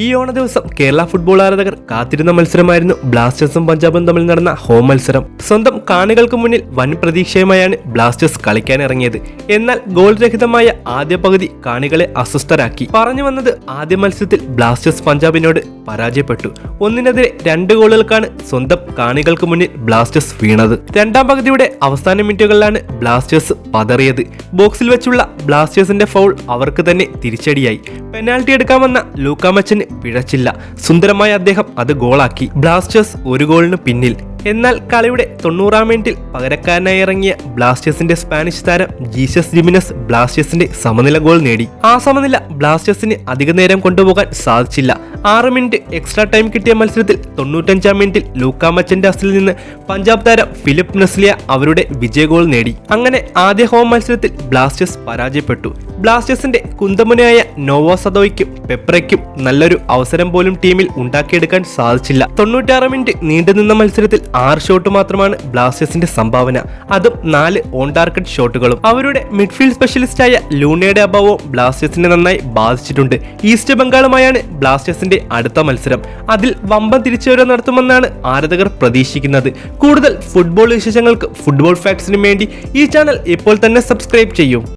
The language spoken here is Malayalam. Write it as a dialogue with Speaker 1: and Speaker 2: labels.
Speaker 1: ഈ ഓണ ദിവസം കേരള ഫുട്ബോൾ ആരാധകർ കാത്തിരുന്ന മത്സരമായിരുന്നു ബ്ലാസ്റ്റേഴ്സും പഞ്ചാബും തമ്മിൽ നടന്ന ഹോം മത്സരം. സ്വന്തം കാണികൾക്ക് മുന്നിൽ വൻ പ്രതീക്ഷയുമായാണ് ബ്ലാസ്റ്റേഴ്സ് കളിക്കാനിറങ്ങിയത്. എന്നാൽ ഗോൾ രഹിതമായ ആദ്യ പകുതി കാണികളെ അസ്വസ്ഥരാക്കി. പറഞ്ഞു വന്നത് ആദ്യ മത്സരത്തിൽ ബ്ലാസ്റ്റേഴ്സ് പഞ്ചാബിനോട് പരാജയപ്പെട്ടു. 1-നെതിരെ 2 ഗോളുകൾക്കാണ് സ്വന്തം കാണികൾക്ക് മുന്നിൽ ബ്ലാസ്റ്റേഴ്സ് വീണത്. രണ്ടാം പകുതിയുടെ അവസാന മിനിറ്റുകളിലാണ് ബ്ലാസ്റ്റേഴ്സ് പതറിയത്. ബോക്സിൽ വെച്ചുള്ള ബ്ലാസ്റ്റേഴ്സിന്റെ ഫൗൾ അവർക്ക് തന്നെ തിരിച്ചടിയായി. പെനാൽറ്റി എടുക്കാൻ വന്ന ലൂക്കാ മച്ചന് പിഴച്ചില്ല. സുന്ദരമായ അദ്ദേഹം അത് ഗോളാക്കി. ബ്ലാസ്റ്റേഴ്സ് 1 ഗോളിന് പിന്നിൽ. എന്നാൽ കളിയുടെ 90-ാം മിനിറ്റിൽ പകരക്കാരനായി ഇറങ്ങിയ ബ്ലാസ്റ്റേഴ്സിന്റെ സ്പാനിഷ് താരം ജീസസ് ജിമിനസ് ബ്ലാസ്റ്റേഴ്സിന്റെ സമനില ഗോൾ നേടി. ആ സമനില ബ്ലാസ്റ്റേഴ്സിന് അധിക നേരം കൊണ്ടുപോകാൻ സാധിച്ചില്ല. 6 മിനിറ്റ് എക്സ്ട്രാ ടൈം കിട്ടിയ മത്സരത്തിൽ 95-ാം മിനിറ്റിൽ ലൂക്കാ മച്ചന്റെ അസിൽ നിന്ന് പഞ്ചാബ് താരം ഫിലിപ്പ് നെസ്ലിയ അവരുടെ വിജയ ഗോൾ നേടി. അങ്ങനെ ആദ്യ ഹോം മത്സരത്തിൽ ബ്ലാസ്റ്റേഴ്സ് പരാജയപ്പെട്ടു. ബ്ലാസ്റ്റേഴ്സിന്റെ കുന്തമുനയായ നോവോ സദോയ്ക്കും പെപ്രയ്ക്കും നല്ലൊരു അവസരം പോലും ടീമിൽ ഉണ്ടാക്കിയെടുക്കാൻ സാധിച്ചില്ല. 96 മിനിറ്റ് നീണ്ടുനിന്ന മത്സരത്തിൽ 6 ഷോട്ട് മാത്രമാണ് ബ്ലാസ്റ്റേഴ്സിന്റെ സംഭാവന. അതും 4 ഓൺ ടാർഗറ്റ് ഷോട്ടുകളും. അവരുടെ മിഡ്ഫീൽഡ് സ്പെഷ്യലിസ്റ്റായ ലൂണയുടെ അഭാവവും ബ്ലാസ്റ്റേഴ്സിനെ നന്നായി ബാധിച്ചിട്ടുണ്ട്. ഈസ്റ്റ് ബംഗാളുമായാണ് ബ്ലാസ്റ്റേഴ്സിന്റെ അടുത്ത മത്സരം. അതിൽ വമ്പൻ തിരിച്ചുവരവ് നടത്തുമെന്നാണ് ആരാധകർ പ്രതീക്ഷിക്കുന്നത്. കൂടുതൽ ഫുട്ബോൾ വിശേഷങ്ങൾക്ക് ഫുട്ബോൾ ഫാക്ട്സിനു വേണ്ടി ഈ ചാനൽ ഇപ്പോൾ തന്നെ സബ്സ്ക്രൈബ് ചെയ്യൂ.